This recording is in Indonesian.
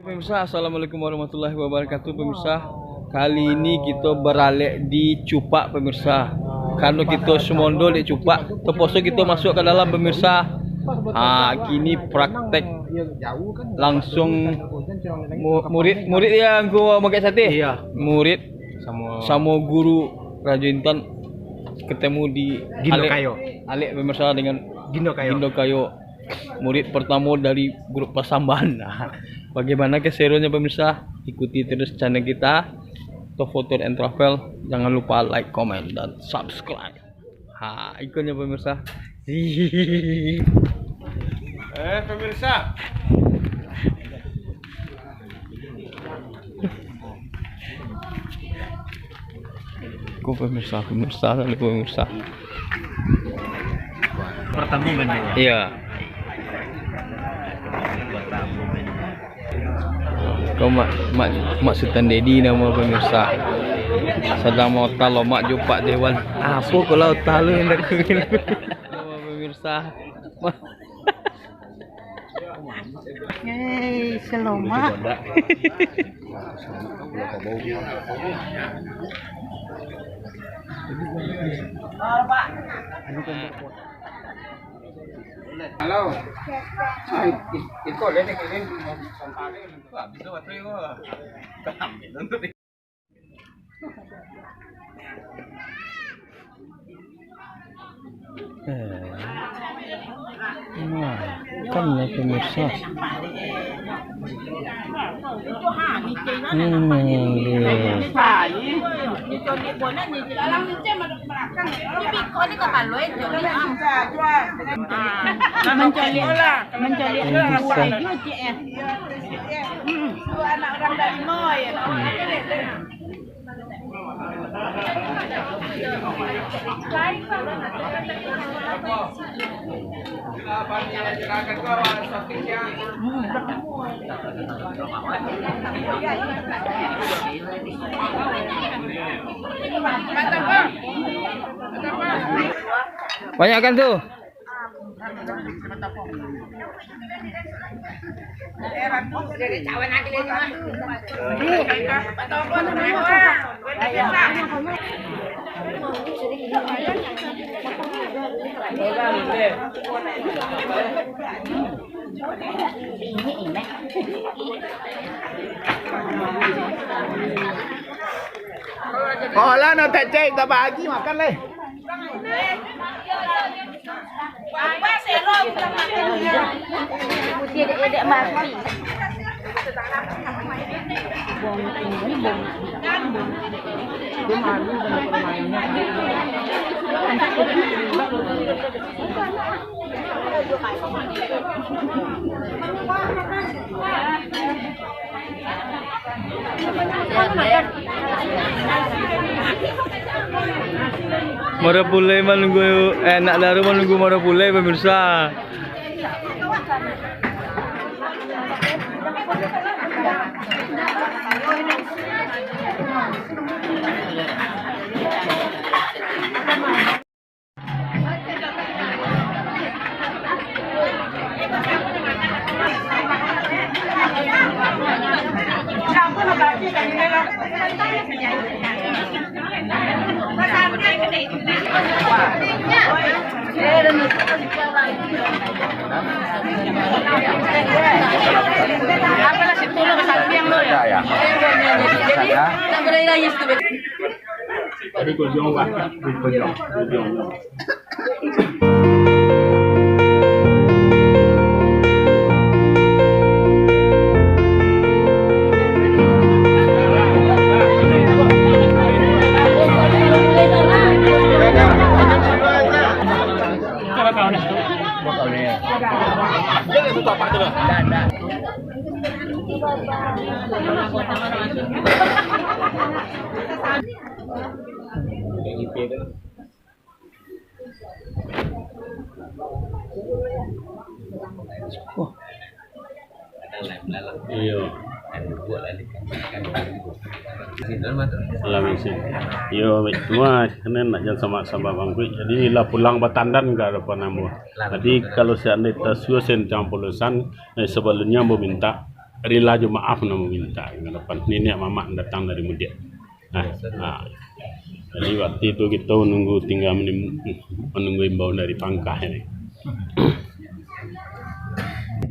Pemirsa, assalamualaikum warahmatullahi wabarakatuh. Pemirsa, kali ini kita beralih di Cupak, pemirsa. Karena kita semondo di Cupak, terpaksa kita masuk ke dalam, pemirsa. Kini praktek langsung murid yang gua pakai sate. Iya. Murid sama guru Rajintan ketemu di Gindo Kayo. Alek, pemirsa, dengan Gindo Kayo. Murid pertama dari grup Pasamban. Bagaimana keseruannya, pemirsa? Ikuti terus channel kita, Top Photo and Travel. Jangan lupa like, comment, dan subscribe. Ikonnya, pemirsa. Pemirsa. Pemirsa. Pertama benar. Iya. Kau maksudan Dedi nama, pemirsa. Sedang mau tahu mak jumpa dewan. Apa kalau tahu yang nak pemirsa. Hei, selama. Halo. Itu lihat ini bisa baterai gua. Kan ya, pemirsa. Anak orang dari Moy. Banyak kan tuh? Oh lah, no tak cek, tak bagi makan leh. Dek mati. Mara pulai menunggu enak daru menunggu mara pulai, pemirsa. Iya. Alam isi. Yo, cuma kena nak jangan sama bangku. Jadi inilah pulang Batandan enggak ada apa nama. Jadi kalau seandainya tasyo sen campulusan sebelumnya mau minta rela je maaf nak meminta depan nenek mamak datang dari Mudia. Jadi waktu itu kita menunggu tinggal menunggu imbauan dari Pangkah ini.